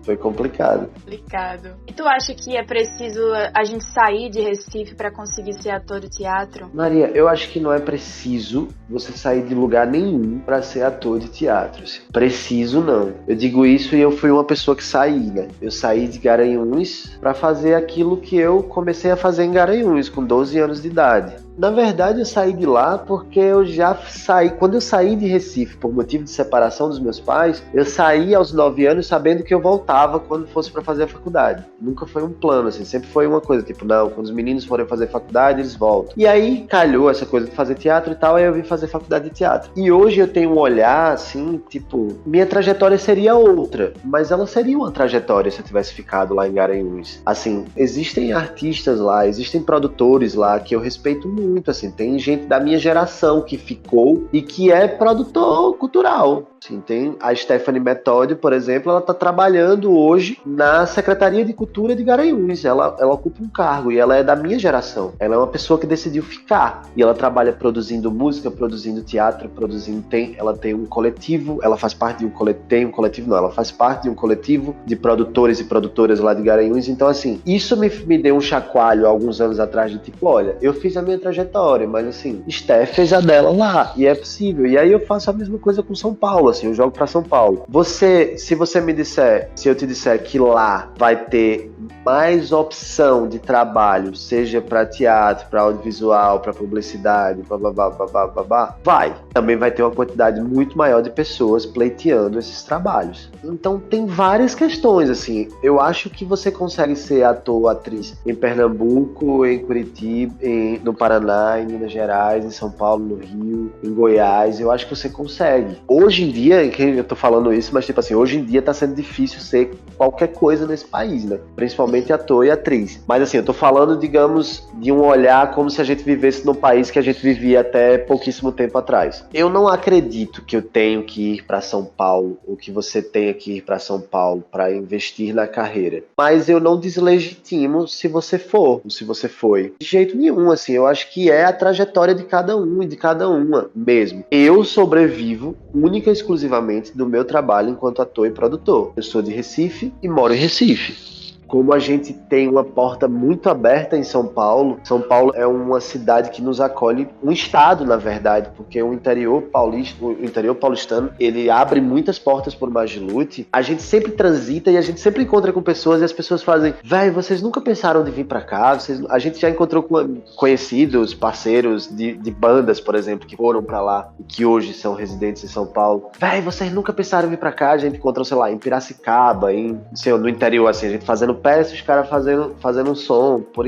Foi complicado. Complicado. E tu acha que é preciso a gente sair de Recife pra conseguir ser ator de teatro? Maria, eu acho que não é preciso você sair de lugar nenhum pra ser ator de teatro, assim. Preciso não. Eu digo isso e eu fui uma pessoa que saí, né? Eu saí de Garanhuns pra fazer aquilo que eu comecei a fazer em Garanhuns, com 12 anos de idade. Na verdade, eu saí de lá porque eu já saí... Quando eu saí de Recife, por motivo de separação dos meus pais, eu saí aos 9 anos sabendo que eu voltava quando fosse para fazer a faculdade. Nunca foi um plano, assim. Sempre foi uma coisa, tipo, não, quando os meninos forem fazer faculdade, eles voltam. E aí, calhou essa coisa de fazer teatro e tal, aí eu vim fazer faculdade de teatro. E hoje eu tenho um olhar, assim, tipo... Minha trajetória seria outra, mas ela seria uma trajetória se eu tivesse ficado lá em Garanhuns. Assim, existem artistas lá, existem produtores lá que eu respeito muito, assim, tem gente da minha geração que ficou e que é produtor cultural. Assim, tem a Stephanie Methode, por exemplo, ela está trabalhando hoje na Secretaria de Cultura de Garanhuns. Ela ocupa um cargo e ela é da minha geração. Ela é uma pessoa que decidiu ficar e ela trabalha produzindo música, produzindo teatro, ela tem um coletivo, ela faz parte de um coletivo, ela faz parte de um coletivo de produtores e produtoras lá de Garanhuns. Então, assim, isso me deu um chacoalho há alguns anos atrás de tipo, olha, eu fiz a minha trajetória, mas assim, Steph fez a dela lá e é possível. E aí eu faço a mesma coisa com São Paulo, assim, eu jogo pra São Paulo. Se eu te disser que lá vai ter mais opção de trabalho, seja para teatro, para audiovisual, para publicidade, vai. Também vai ter uma quantidade muito maior de pessoas pleiteando esses trabalhos. Então tem várias questões, assim. Eu acho que você consegue ser ator ou atriz em Pernambuco, em Curitiba, no Paraná, em Minas Gerais, em São Paulo, no Rio, em Goiás. Eu acho que você consegue. Hoje em dia, eu tô falando isso, mas tipo assim, hoje em dia tá sendo difícil ser qualquer coisa nesse país, né? Principalmente ator e atriz. Mas assim, eu tô falando, digamos, de um olhar como se a gente vivesse num país que a gente vivia até pouquíssimo tempo atrás. Eu não acredito que eu tenho que ir para São Paulo, ou que você tenha que ir para São Paulo para investir na carreira. Mas eu não deslegitimo se você for, ou se você foi. De jeito nenhum, assim, eu acho que é a trajetória de cada um e de cada uma mesmo. Eu sobrevivo única e exclusivamente do meu trabalho enquanto ator e produtor. Eu sou de Recife e moro em Recife. Como a gente tem uma porta muito aberta em São Paulo é uma cidade que nos acolhe, um estado, na verdade, porque o interior paulistano, ele abre muitas portas por Magilute. A gente sempre transita e a gente sempre encontra com pessoas e as pessoas fazem, véi, vocês nunca pensaram de vir pra cá? A gente já encontrou conhecidos, parceiros de bandas, por exemplo, que foram pra lá e que hoje são residentes em São Paulo. Véi, vocês nunca pensaram em vir pra cá? A gente encontrou, sei lá, em Piracicaba, no interior, assim, a gente fazendo peça, os caras fazendo um som. Por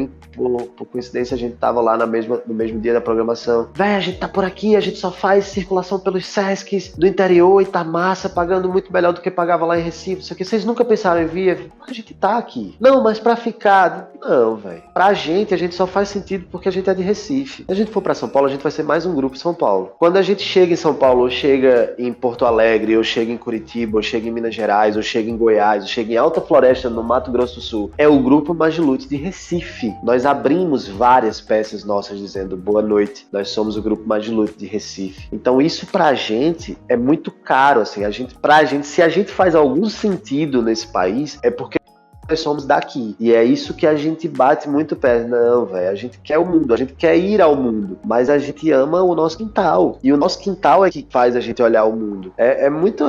coincidência, a gente tava lá no mesmo dia da programação. Véi, a gente tá por aqui, a gente só faz circulação pelos Sescs do interior e tá massa, pagando muito melhor do que pagava lá em Recife. Isso aqui, vocês nunca pensaram em vir? A gente tá aqui. Não, mas pra ficar... Não, velho. Pra gente, a gente só faz sentido porque a gente é de Recife. Se a gente for pra São Paulo, a gente vai ser mais um grupo em São Paulo. Quando a gente chega em São Paulo, ou chega em Porto Alegre, ou chega em Curitiba, ou chega em Minas Gerais, ou chega em Goiás, ou chega em Alta Floresta, no Mato Grosso do Sul, é o grupo Magilute de Recife. Nós abrimos várias peças nossas dizendo boa noite, nós somos o grupo Magilute de Recife. Então isso pra gente é muito caro, assim. Pra gente, se a gente faz algum sentido nesse país, é porque nós somos daqui. E é isso que a gente bate muito pé. Não, velho, a gente quer o mundo, a gente quer ir ao mundo, mas a gente ama o nosso quintal. E o nosso quintal é que faz a gente olhar o mundo. É muito...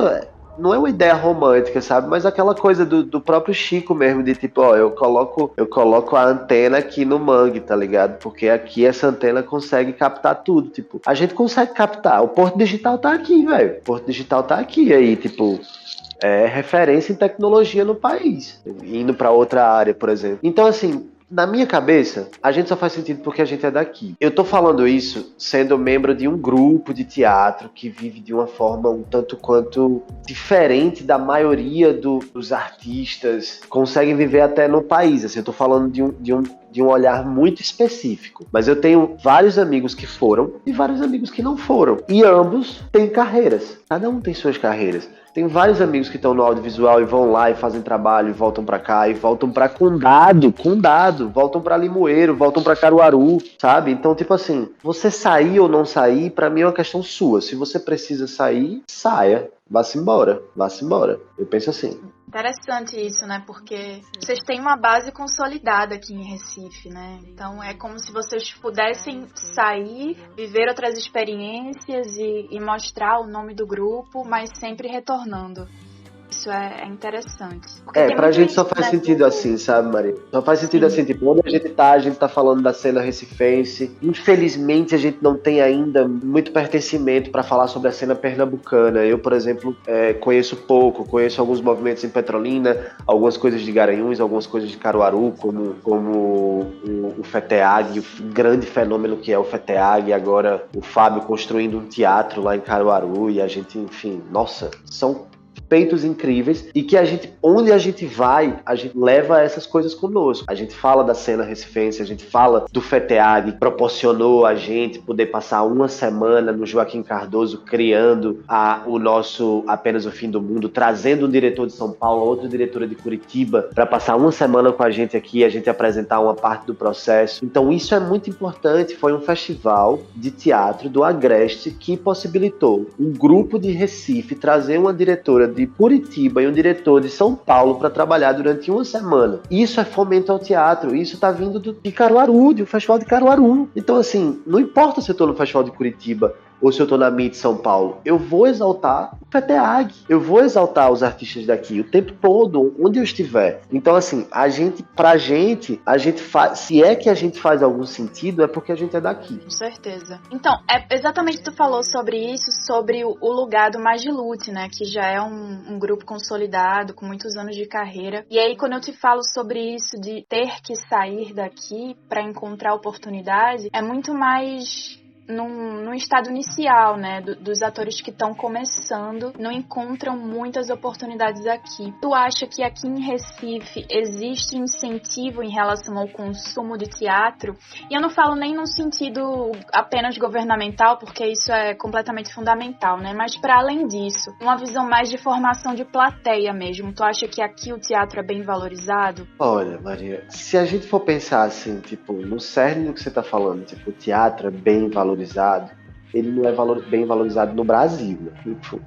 Não é uma ideia romântica, sabe? Mas aquela coisa do próprio Chico mesmo, de tipo, ó, eu coloco a antena aqui no mangue, tá ligado? Porque aqui essa antena consegue captar tudo, tipo, a gente consegue captar. O Porto Digital tá aqui, velho. O Porto Digital tá aqui aí, tipo, é referência em tecnologia no país, indo para outra área, por exemplo. Então, assim, na minha cabeça, a gente só faz sentido porque a gente é daqui. Eu tô falando isso sendo membro de um grupo de teatro que vive de uma forma um tanto quanto diferente da maioria dos artistas, conseguem viver até no país. Assim, eu tô falando de um olhar muito específico. Mas eu tenho vários amigos que foram e vários amigos que não foram. E ambos têm carreiras. Cada um tem suas carreiras. Tem vários amigos que estão no audiovisual e vão lá e fazem trabalho e voltam pra cá e voltam pra Condado, voltam pra Limoeiro, voltam pra Caruaru, sabe? Então, tipo assim, você sair ou não sair, pra mim é uma questão sua. Se você precisa sair, saia. Vá-se embora. Eu penso assim. Interessante isso, né? Porque vocês têm uma base consolidada aqui em Recife, né? Então é como se vocês pudessem sair, viver outras experiências e mostrar o nome do grupo, mas sempre retornando. Isso é interessante. Porque pra gente só faz sentido assim, sabe, Maria? Só faz sentido assim, tipo, onde a gente tá falando da cena recifense. Infelizmente, a gente não tem ainda muito pertencimento pra falar sobre a cena pernambucana. Eu, por exemplo, conheço pouco, conheço alguns movimentos em Petrolina, algumas coisas de Garanhuns, algumas coisas de Caruaru, como o FETEAG, o grande fenômeno que é o FETEAG, e agora o Fábio construindo um teatro lá em Caruaru, e a gente, enfim, nossa, são feitos incríveis e que onde a gente vai, a gente leva essas coisas conosco. A gente fala da cena recifense, a gente fala do FETEAG, que proporcionou a gente poder passar uma semana no Joaquim Cardoso criando o nosso Apenas o Fim do Mundo, trazendo um diretor de São Paulo, outra diretora de Curitiba, para passar uma semana com a gente aqui, a gente apresentar uma parte do processo. Então isso é muito importante. Foi um festival de teatro do Agreste que possibilitou um grupo de Recife trazer uma diretora de Curitiba e um diretor de São Paulo para trabalhar durante uma semana. Isso é fomento ao teatro, isso tá vindo de Caruaru, do Festival de Caruaru. Então, assim, não importa se eu tô no Festival de Curitiba ou se eu tô na MIT São Paulo, eu vou exaltar o FETEAG, eu vou exaltar os artistas daqui o tempo todo, onde eu estiver. Então, assim, pra gente faz, se é que a gente faz algum sentido, é porque a gente é daqui. Com certeza. Então, exatamente tu falou sobre isso, sobre o lugar do Magilute, né, que já é um grupo consolidado, com muitos anos de carreira. E aí, quando eu te falo sobre isso de ter que sair daqui para encontrar oportunidade, é muito mais num estado inicial, né, dos atores que estão começando, não encontram muitas oportunidades aqui. Tu acha que aqui em Recife existe incentivo em relação ao consumo de teatro? E eu não falo nem num sentido apenas governamental, porque isso é completamente fundamental, né, mas para além disso, uma visão mais de formação de plateia mesmo. Tu acha que aqui o teatro é bem valorizado? Olha, Maria, se a gente for pensar assim, tipo, no cerne do que você tá falando, tipo, o teatro é bem valorizado, ele não é bem valorizado no Brasil, né? Tipo,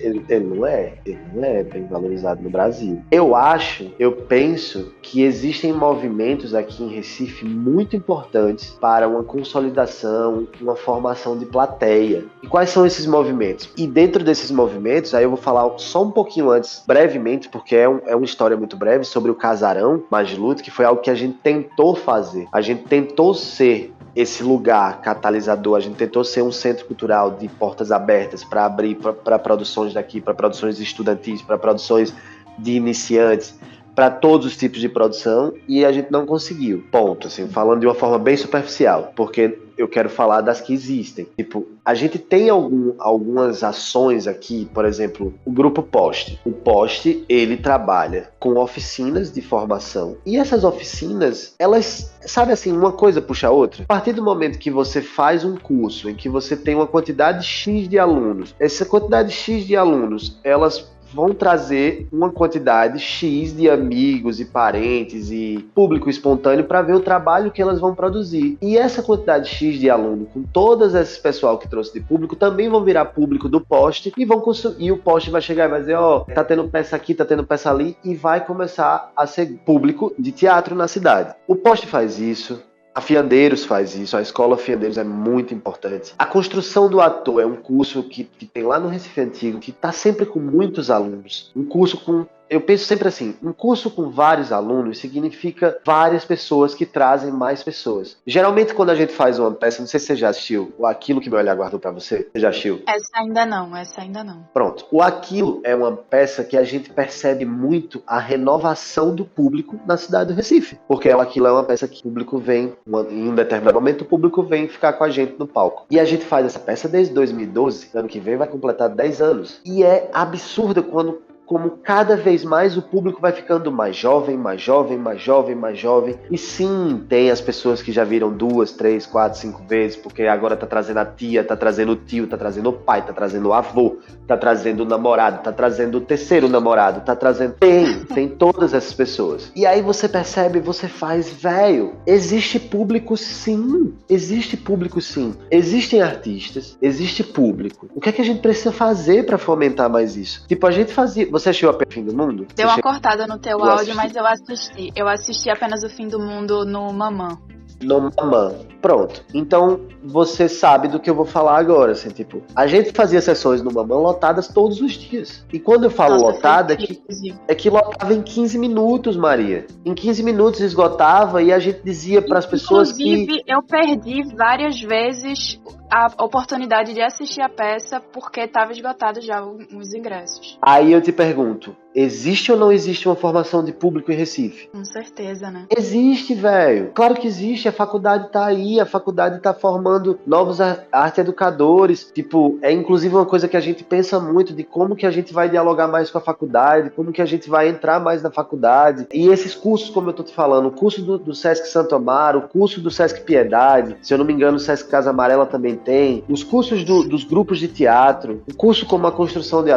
ele não é bem valorizado no Brasil. Eu penso que existem movimentos aqui em Recife muito importantes para uma consolidação, uma formação de plateia. E quais são esses movimentos? E dentro desses movimentos, aí eu vou falar só um pouquinho antes, brevemente, porque é uma história muito breve, sobre o Casarão Magilute, que foi algo que a gente tentou fazer. A gente tentou ser esse lugar catalisador, a gente tentou ser um centro cultural de portas abertas para abrir para produções daqui, para produções estudantis, para produções de iniciantes, para todos os tipos de produção e a gente não conseguiu. Ponto, assim, falando de uma forma bem superficial, porque eu quero falar das que existem. Tipo, a gente tem algumas ações aqui, por exemplo, o Grupo Poste. O Poste, ele trabalha com oficinas de formação e essas oficinas, elas, sabe assim, uma coisa puxa a outra. A partir do momento que você faz um curso em que você tem uma quantidade X de alunos, essa quantidade X de alunos, elas vão trazer uma quantidade X de amigos e parentes e público espontâneo para ver o trabalho que elas vão produzir. E essa quantidade X de aluno, com todas esse pessoal que trouxe de público, também vão virar público do Poste e vão e o Poste vai chegar e vai dizer, ó, tá tendo peça aqui, tá tendo peça ali, e vai começar a ser público de teatro na cidade. O Poste faz isso. A Fiandeiros faz isso, a Escola Fiandeiros é muito importante. A Construção do Ator é um curso que tem lá no Recife Antigo, que está sempre com muitos alunos. Um curso com... Eu penso sempre assim, um curso com vários alunos significa várias pessoas que trazem mais pessoas. Geralmente quando a gente faz uma peça, não sei se você já assistiu, o Aquilo que Meu Olhar Guardou Pra Você, você já assistiu? Essa ainda não. Pronto, o Aquilo é uma peça que a gente percebe muito a renovação do público na cidade do Recife. Porque o Aquilo é uma peça que o público vem, em um determinado momento o público vem ficar com a gente no palco. E a gente faz essa peça desde 2012, ano que vem vai completar 10 anos. E é absurdo como cada vez mais o público vai ficando mais jovem. E sim, tem as pessoas que já viram 2, 3, 4, 5 vezes, porque agora tá trazendo a tia, tá trazendo o tio, tá trazendo o pai, tá trazendo o avô, tá trazendo o namorado, tá trazendo o terceiro namorado, tá trazendo... Tem todas essas pessoas. E aí você percebe, você faz, velho, existe público sim. Existem artistas, existe público. O que é que a gente precisa fazer pra fomentar mais isso? Tipo, a gente fazia... Você assistiu A Fim do Mundo? Deu uma cortada no teu áudio, mas eu assisti. Eu assisti apenas O Fim do Mundo no Mamã. No Mamã. Pronto. Então, você sabe do que eu vou falar agora, assim, tipo, a gente fazia sessões no Mamã lotadas todos os dias. E quando eu falo lotada, é que lotava em 15 minutos, Maria. Em 15 minutos esgotava e a gente dizia para as pessoas que... Inclusive, eu perdi várias vezes a oportunidade de assistir a peça porque estava esgotado já os ingressos. Aí eu te pergunto, existe ou não existe uma formação de público em Recife? Com certeza, né? Existe, velho. Claro que existe. A faculdade tá aí. A faculdade tá formando novos arte educadores. Tipo, é inclusive uma coisa que a gente pensa muito de como que a gente vai dialogar mais com a faculdade, como que a gente vai entrar mais na faculdade. E esses cursos, como eu tô te falando, o curso do Sesc Santo Amaro, o curso do Sesc Piedade, se eu não me engano, o Sesc Casa Amarela também tem, os cursos dos grupos de teatro, o curso como a construção do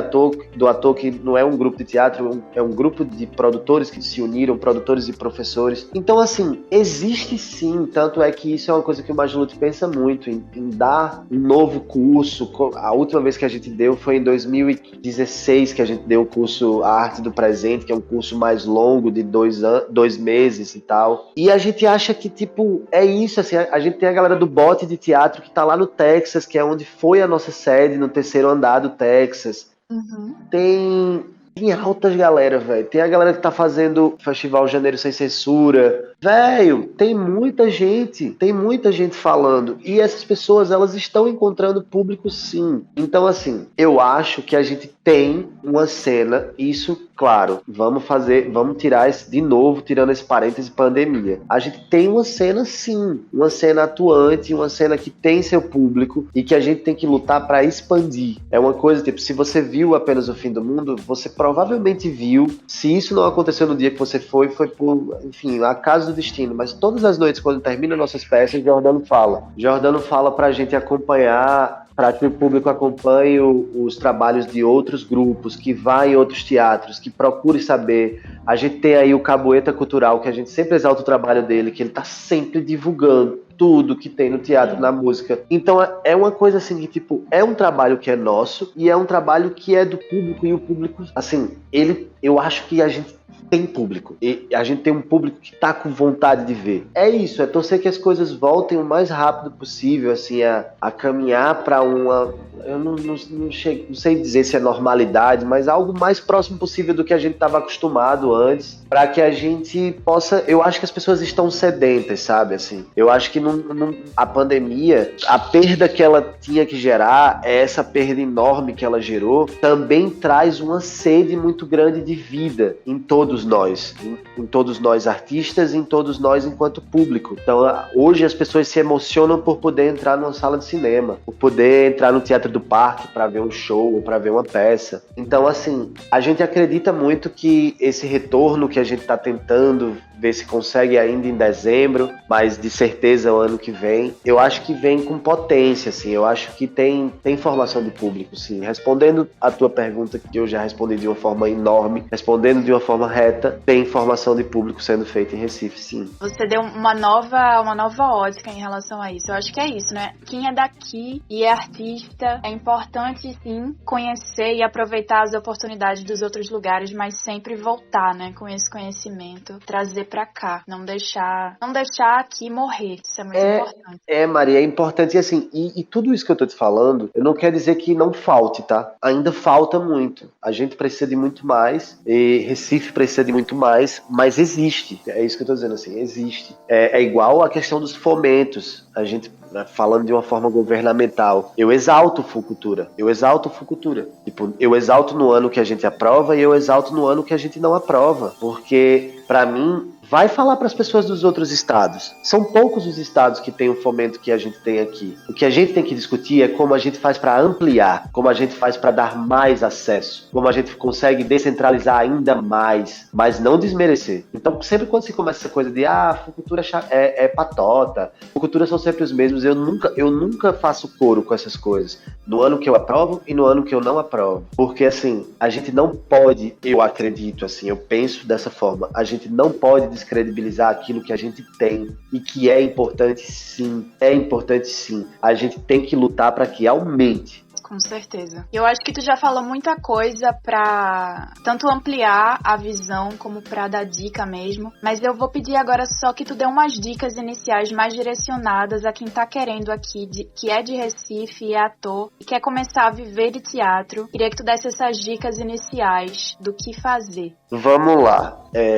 ator, que não é um grupo de teatro, é um grupo de produtores que se uniram, produtores e professores. Então, assim, existe sim, tanto é que isso é uma coisa que o Magilute pensa muito, em dar um novo curso. A última vez que a gente deu foi em 2016, que a gente deu o curso A Arte do Presente, que é um curso mais longo, de 2 meses e tal. E a gente acha que, tipo, é isso, assim, a gente tem a galera do Bote de Teatro que tá lá no Texas, que é onde foi a nossa sede, no 3º andar do Texas. Uhum. Tem altas galera, velho. Tem a galera que tá fazendo Festival Janeiro Sem Censura. Velho, tem muita gente falando. E essas pessoas, elas estão encontrando público sim. Então, assim, eu acho que a gente tem uma cena, isso, claro, vamos tirar de novo, tirando esse parêntese pandemia. A gente tem uma cena sim, uma cena atuante, uma cena que tem seu público e que a gente tem que lutar para expandir. É uma coisa, tipo, se você viu apenas O Fim do Mundo, você provavelmente viu. Se isso não aconteceu no dia que você foi por, enfim, acaso do destino. Mas todas as noites, quando termina nossas peças, Jordano fala pra gente acompanhar, para que o público acompanhe os trabalhos de outros grupos, que vá em outros teatros, que procure saber. A gente tem aí o Caboeta Cultural, que a gente sempre exalta o trabalho dele, que ele tá sempre divulgando tudo que tem no teatro, na música. Então é uma coisa assim que, tipo, é um trabalho que é nosso e é um trabalho que é do público, e o público, assim, eu acho que a gente tem público. E a gente tem um público que tá com vontade de ver. É isso, é torcer que as coisas voltem o mais rápido possível, assim, a caminhar para uma... Eu não sei dizer se é normalidade, mas algo mais próximo possível do que a gente estava acostumado antes, para que a gente possa... Eu acho que as pessoas estão sedentas, sabe, assim. Eu acho que a pandemia, a perda que ela tinha que gerar, essa perda enorme que ela gerou, também traz uma sede muito grande de vida em todos nós, em todos nós artistas, em todos nós enquanto público. Então, hoje as pessoas se emocionam por poder entrar numa sala de cinema, por poder entrar no Teatro do Parque para ver um show ou para ver uma peça. Então, assim, a gente acredita muito que esse retorno que a gente está tentando ver se consegue ainda em dezembro, mas de certeza o ano que vem, eu acho que vem com potência, assim, eu acho que tem formação de público, sim. Respondendo a tua pergunta, que eu já respondi de uma forma enorme, respondendo de uma forma reta, tem formação de público sendo feita em Recife, sim. Você deu uma nova ótica em relação a isso. Eu acho que é isso, né? Quem é daqui e é artista, é importante, sim, conhecer e aproveitar as oportunidades dos outros lugares, mas sempre voltar, né, com esse conhecimento, trazer pra cá, não deixar aqui morrer. Isso é muito importante. Maria, é importante, e assim, e tudo isso que eu tô te falando, eu não quero dizer que não falte, tá? Ainda falta muito. A gente precisa de muito mais, e Recife precisa de muito mais, mas existe. É isso que eu tô dizendo, assim, existe. É igual a questão dos fomentos. A gente, falando de uma forma governamental, eu exalto Fucultura. Tipo, eu exalto no ano que a gente aprova e eu exalto no ano que a gente não aprova. Porque, pra mim, vai falar para as pessoas dos outros estados. São poucos os estados que têm o fomento que a gente tem aqui. O que a gente tem que discutir é como a gente faz para ampliar, como a gente faz para dar mais acesso, como a gente consegue descentralizar ainda mais, mas não desmerecer. Então, sempre quando se começa essa coisa de Fucultura é patota, Fucultura são sempre os mesmos, eu nunca faço coro com essas coisas. No ano que eu aprovo e no ano que eu não aprovo. Porque, assim, a gente não pode, eu acredito, assim, eu penso dessa forma, a gente não pode descredibilizar aquilo que a gente tem e que é importante sim, a gente tem que lutar para que aumente. Com certeza. Eu acho que tu já falou muita coisa pra tanto ampliar a visão como pra dar dica mesmo, mas eu vou pedir agora só que tu dê umas dicas iniciais mais direcionadas a quem tá querendo aqui, que é de Recife e é ator e quer começar a viver de teatro. Queria que tu desse essas dicas iniciais do que fazer. Vamos lá.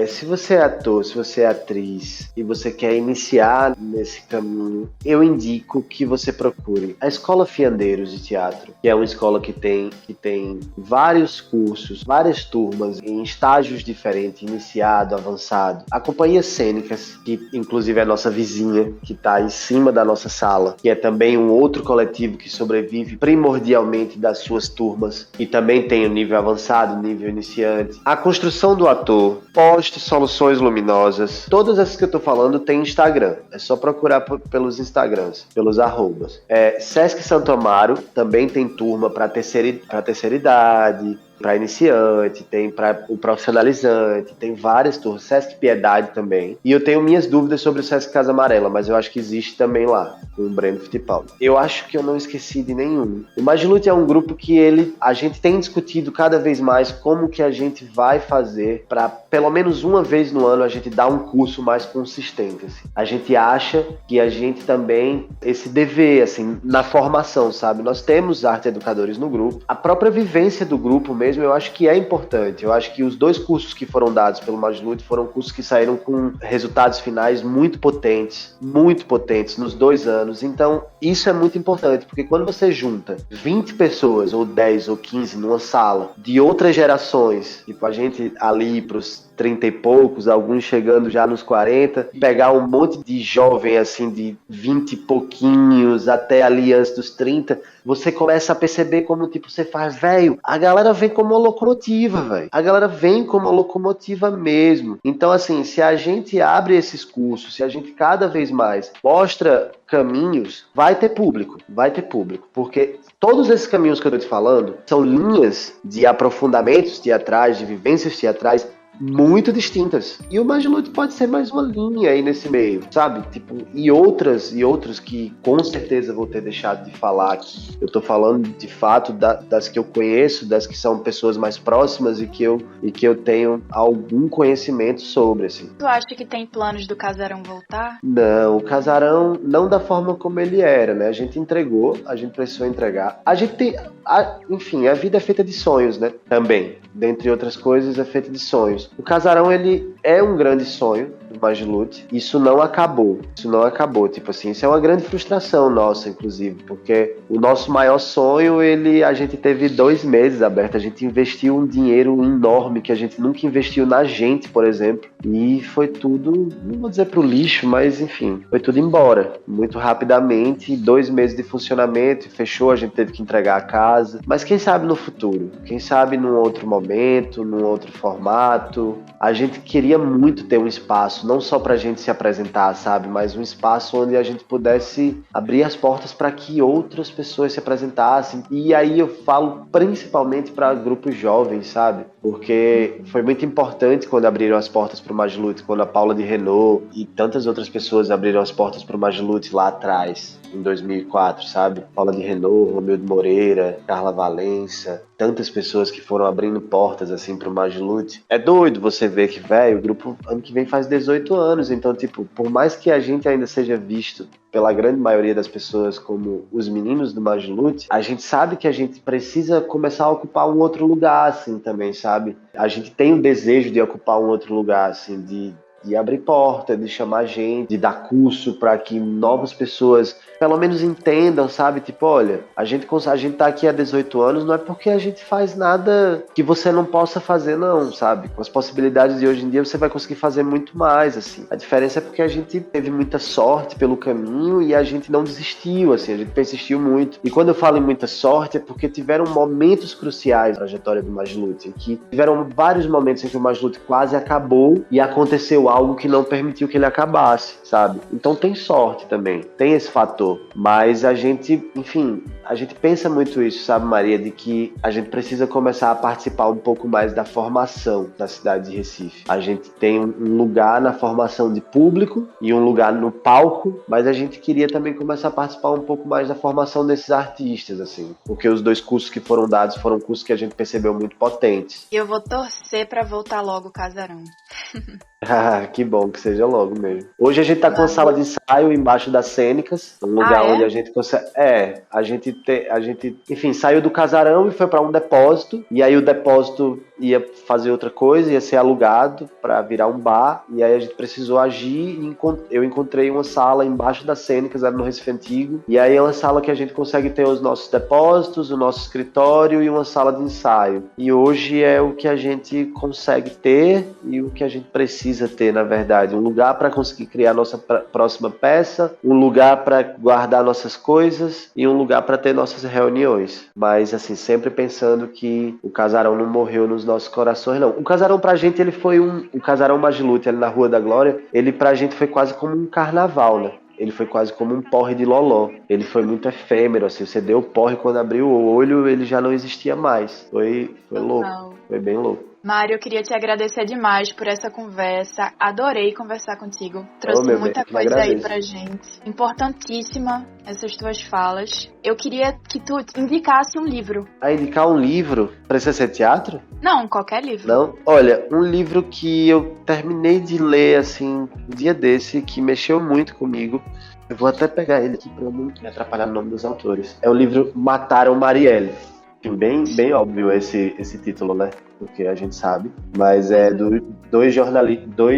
Se você é ator, se você é atriz e você quer iniciar nesse caminho, eu indico que você procure a Escola Fiandeiros de Teatro, que é uma escola que tem vários cursos, várias turmas em estágios diferentes, iniciado, avançado. A Companhia Cênicas, que inclusive é a nossa vizinha, que está em cima da nossa sala, que é também um outro coletivo que sobrevive primordialmente das suas turmas, e também tem o nível avançado, nível iniciante. A Construção do Ator, Poste Soluções Luminosas, todas essas que eu tô falando tem Instagram, é só procurar pelos Instagrams, pelos arrobas. Sesc Santo Amaro também tem turma para terceira idade, para iniciante, tem para o profissionalizante, tem várias turmas, Sesc Piedade também. E eu tenho minhas dúvidas sobre o Sesc Casa Amarela, mas eu acho que existe também lá, com o Breno Fittipaldi. Eu acho que eu não esqueci de nenhum. O Magilute é um grupo que a gente tem discutido cada vez mais como que a gente vai fazer para, pelo menos uma vez no ano, a gente dar um curso mais consistente. Assim. A gente acha que a gente também, esse dever, assim, na formação, sabe? Nós temos arte educadores no grupo. A própria vivência do grupo mesmo, eu acho que é importante. Eu acho que os 2 cursos que foram dados pelo Magilute foram cursos que saíram com resultados finais muito potentes nos 2 anos. Então, isso é muito importante, porque quando você junta 20 pessoas, ou 10 ou 15 numa sala, de outras gerações, tipo a gente ali pros 30 e poucos, alguns chegando já nos 40, pegar um monte de jovem assim de 20 e pouquinhos até ali antes dos 30, você começa a perceber como tipo você faz, velho, a galera vem como uma locomotiva, velho. A galera vem como uma locomotiva mesmo. Então assim, se a gente abre esses cursos, se a gente cada vez mais mostra caminhos, vai ter público, porque todos esses caminhos que eu tô te falando são linhas de aprofundamentos teatrais, de vivências teatrais muito distintas. E o Magilute pode ser mais uma linha aí nesse meio, sabe? Tipo, e outros que com certeza vou ter deixado de falar aqui. Eu tô falando de fato das que eu conheço, das que são pessoas mais próximas e que eu tenho algum conhecimento sobre, assim. Tu acha que tem planos do Casarão voltar? Não, o Casarão não da forma como ele era, né? A gente entregou, a gente precisou entregar. A gente tem, enfim, a vida é feita de sonhos, né? Também, dentre outras coisas, é feita de sonhos. O Casarão, ele é um grande sonho do Magilute. Isso não acabou. Tipo assim, isso é uma grande frustração nossa, inclusive, porque o nosso maior sonho, a gente teve 2 meses aberto. A gente investiu um dinheiro enorme que a gente nunca investiu na gente, por exemplo. E foi tudo, não vou dizer pro lixo, mas enfim, foi tudo embora. Muito rapidamente, 2 meses de funcionamento, fechou, a gente teve que entregar a casa. Mas quem sabe no futuro? Quem sabe num outro momento, num outro formato? A gente queria muito ter um espaço, não só pra gente se apresentar, sabe? Mas um espaço onde a gente pudesse abrir as portas para que outras pessoas se apresentassem. E aí eu falo principalmente para grupos jovens, sabe? Porque foi muito importante quando abriram as portas para o Magilute, quando a Paula de Renault e tantas outras pessoas abriram as portas para o Magilute lá atrás, em 2004, sabe? Paula de Renault, Romeu de Moreira, Carla Valença, tantas pessoas que foram abrindo portas assim pro Magilute. É doido você ver que, velho, o grupo ano que vem faz 18 anos, então, tipo, por mais que a gente ainda seja visto pela grande maioria das pessoas como os meninos do Magilute, a gente sabe que a gente precisa começar a ocupar um outro lugar, assim, também, sabe? A gente tem o desejo de ocupar um outro lugar, assim, de abrir porta, de chamar gente, de dar curso para que novas pessoas pelo menos entendam, sabe? Tipo, olha, a gente tá aqui há 18 anos, não é porque a gente faz nada que você não possa fazer, não, sabe? Com as possibilidades de hoje em dia, você vai conseguir fazer muito mais, assim. A diferença é porque a gente teve muita sorte pelo caminho e a gente não desistiu, assim, a gente persistiu muito. E quando eu falo em muita sorte, é porque tiveram momentos cruciais na trajetória do Magilute, em que tiveram vários momentos em que o Magilute quase acabou e aconteceu algo que não permitiu que ele acabasse, sabe? Então tem sorte também, tem esse fator. Mas a gente, enfim, a gente pensa muito isso, sabe, Maria, de que a gente precisa começar a participar um pouco mais da formação da cidade de Recife. A gente tem um lugar na formação de público e um lugar no palco, mas a gente queria também começar a participar um pouco mais da formação desses artistas, assim, porque os 2 cursos que foram dados foram cursos que a gente percebeu muito potentes. Eu vou torcer pra voltar logo o Casarão. Ah, que bom que seja logo mesmo. Hoje a gente tá com a sala de ensaio embaixo das Cênicas, um lugar onde a gente consegue. A gente, enfim, saiu do Casarão e foi para um depósito, e aí o depósito ia fazer outra coisa, ia ser alugado para virar um bar, e aí a gente precisou agir e eu encontrei uma sala embaixo das Cênicas, era no Recife Antigo, e aí é uma sala que a gente consegue ter os nossos depósitos, o nosso escritório e uma sala de ensaio. E hoje é o que a gente consegue ter e o que a gente precisa ter, na verdade, um lugar para conseguir criar nossa próxima peça, um lugar para guardar nossas coisas e um lugar para ter nossas reuniões. Mas assim, sempre pensando que o Casarão não morreu nos nossos corações, não. O Casarão pra gente, ele foi o Casarão Magilute, ali na Rua da Glória, ele pra gente foi quase como um carnaval, né? Ele foi quase como um porre de loló. Ele foi muito efêmero, assim. Você deu o porre, quando abriu o olho, ele já não existia mais. Foi louco. Foi bem louco. Mário, eu queria te agradecer demais por essa conversa. Adorei conversar contigo. Trouxe muita coisa aí pra gente. Importantíssima essas tuas falas. Eu queria que tu indicasse um livro. Indicar um livro? Precisa ser teatro? Não, qualquer livro. Não? Olha, um livro que eu terminei de ler, assim, um dia desse, que mexeu muito comigo. Eu vou até pegar ele aqui pra não me atrapalhar no nome dos autores. É o livro Mataram Marielle. Bem óbvio esse título, né? Porque a gente sabe. Mas é dois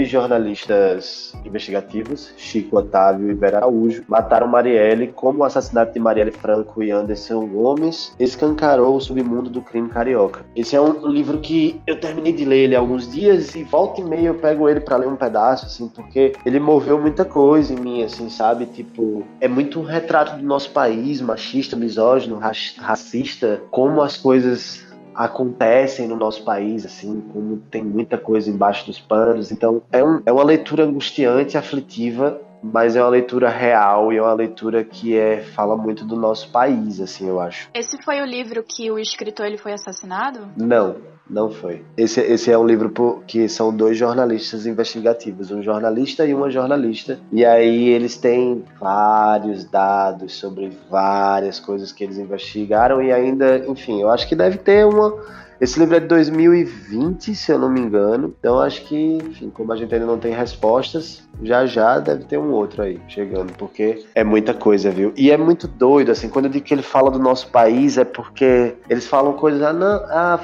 jornalistas investigativos, Chico Otávio e Vera Araújo, mataram Marielle, como o assassinato de Marielle Franco e Anderson Gomes escancarou o submundo do crime carioca. Esse é um livro que eu terminei de ler ele há alguns dias e volta e meia eu pego ele pra ler um pedaço, assim, porque ele moveu muita coisa em mim, assim, sabe? Tipo, é muito um retrato do nosso país, machista, misógino, racista, como as coisas acontecem no nosso país, assim, como tem muita coisa embaixo dos panos. Então é uma leitura angustiante, aflitiva, mas é uma leitura real e é uma leitura que fala muito do nosso país, assim, eu acho. Esse foi o livro que o escritor ele foi assassinado? Não foi. Esse é um livro que são 2 jornalistas investigativos, um jornalista e uma jornalista. E aí eles têm vários dados sobre várias coisas que eles investigaram e ainda, enfim, eu acho que deve ter Esse livro é de 2020, se eu não me engano. Então acho que, enfim, como a gente ainda não tem respostas, já deve ter um outro aí chegando, porque é muita coisa, viu? E é muito doido, assim, quando eu digo que ele fala do nosso país, é porque eles falam coisas,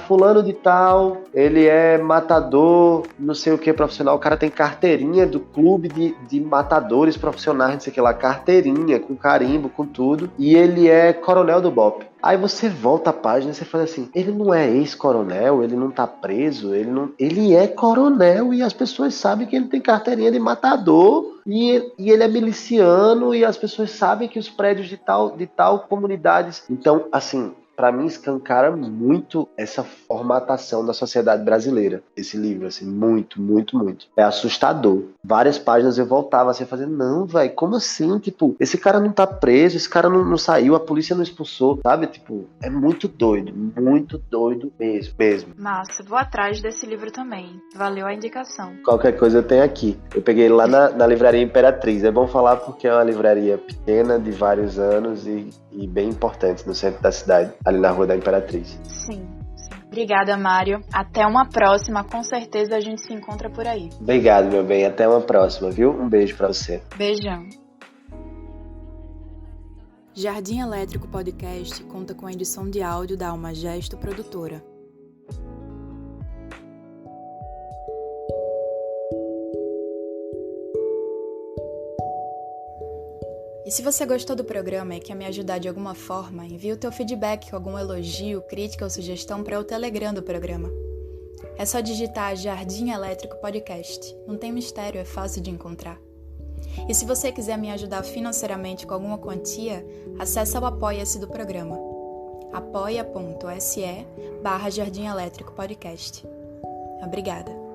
fulano de tal, ele é matador, não sei o que, profissional, o cara tem carteirinha do clube de matadores profissionais, não sei o que lá, carteirinha, com carimbo, com tudo, e ele é coronel do BOPE. Aí você volta a página e você fala assim, ele não é ex-coronel, ele não tá preso, ele é coronel e as pessoas sabem que ele tem carteirinha de matador e ele é miliciano e as pessoas sabem que os prédios de tal comunidades. Então, assim, para mim escancara muito essa formatação da sociedade brasileira, esse livro, assim, muito, muito, muito. É assustador. Várias páginas eu voltava assim, fazendo, não, velho, como assim? Tipo, esse cara não tá preso, esse cara não saiu, a polícia não expulsou, sabe? Tipo, é muito doido mesmo. Massa, vou atrás desse livro também. Valeu a indicação. Qualquer coisa eu tenho aqui. Eu peguei ele lá na livraria Imperatriz. É bom falar porque é uma livraria pequena, de vários anos e bem importante no centro da cidade, ali na Rua da Imperatriz. Sim. Obrigada, Mário. Até uma próxima. Com certeza a gente se encontra por aí. Obrigado, meu bem. Até uma próxima, viu? Um beijo pra você. Beijão. Jardim Elétrico Podcast conta com a edição de áudio da Alma Gesto Produtora. E se você gostou do programa e quer me ajudar de alguma forma, envie o teu feedback com algum elogio, crítica ou sugestão para o Telegram do programa. É só digitar Jardim Elétrico Podcast. Não tem mistério, é fácil de encontrar. E se você quiser me ajudar financeiramente com alguma quantia, acesse o Apoia-se do programa. apoia.se/Jardim Elétrico Podcast. Obrigada.